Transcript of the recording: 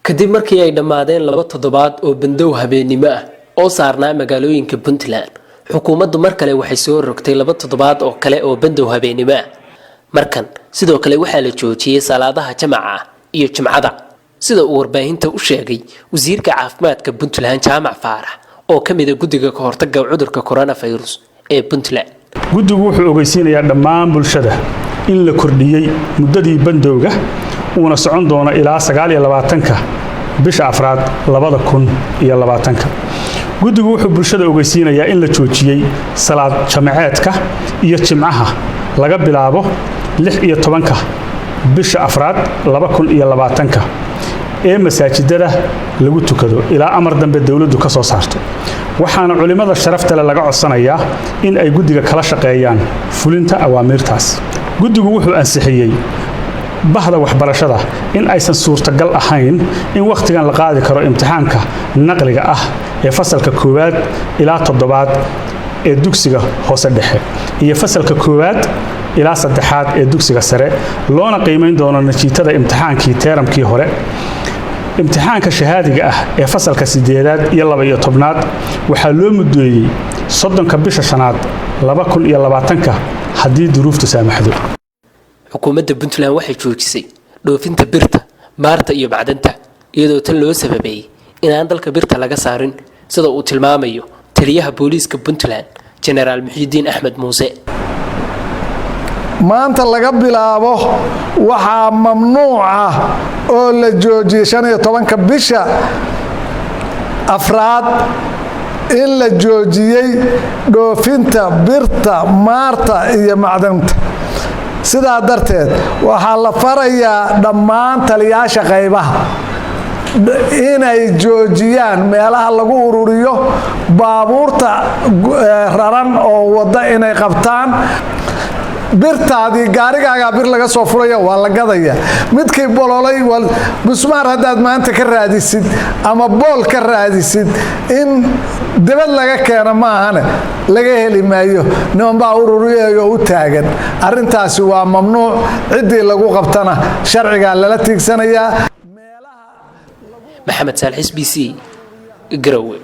kadib markii ay dhammaadeen 2 toddobaad oo bandow habeenimo ah oo saarnaa magaalooyinka Puntland xukuumaddu mar kale waxay soo rogtay 2 toddobaad oo kale oo bandow habeenimo ah markan sidoo kale waxaa la joojiyay salaadaha jamaca iyo jumcada sida uu warbaahinta u sheegay wasiirka caafimaadka Puntland Jaamac Faarax oo kamid ah guddiga ka hortagga cudurka coronavirus ee Puntland guddigu wuxuu ogeysiinayaa dhammaan bulshada in la kordhiyay muddadii bandowga uuna socon doono ilaa 29 bisha afraad 2020 guddigu wuxuu bulshada ogeysiinayaa in la joojiyay salaad jamaceedka iyo jimcaha laga bilaabo 16 bisha afraad 2020 ee masaajidada lagu tukado ilaa amar dambe dawladdu ka soo saarto waxaana culimada sharafta leh laga codsanayaa in ay guddiga kala shaqeeyaan fulinta awaamirtaas guddigu wuxuu ansixiyay bahda waxbarashada in aysan suurtagal ahayn in waqtigan la qaadi karo imtixaanka naqliga ah ee fasalka 1 ilaa 7 ee dugsiga hoose dhexe iyo fasalka 1 ilaa 3 ee dugsiga sare loona qiimeyn doono natiijada imtixaankii teeramkii hore imtixaanka shahaadiga ah ee fasalka 8 iyo 12 waxaa loo mudeeyay 30 bisha shanaad 2020 haddii duruuftu saamaxdo xukuumadda Puntland waxay joojisay dhoofinta birta maarta iyo macdanta iyadoo tan loo sababeeyay in aan dalka birta laga saarin sida uu tilmaamayo taliyaha booliiska Puntland General Muxyidiin Axmed Muuse maanta laga bilaabo waxaa mamnuuc ah oo la joojiyay 15 bisha afraad in la joojiyay dhoofinta birta maarta iyo macdanta sidaa darteed waxaa la farayaa dhammaan taliyaasha qaybaha inay joojiyaan meelaha lagu ururiyo baabuurta raran oo wada inay qabtaan birtaadii gaarigaaga bir laga soo furaya waa la gadaya midkii bololay busmaar hadaad maanta ka raadisid ama bool ka raadisid in dibad laga keeno maahane laga heli maayo nimanbaa ururiyayo u taagan arrintaasi waa mamnuuc ciddii lagu qabtana sharciga lala tiigsanayaa maxamed saalix SBC Garowe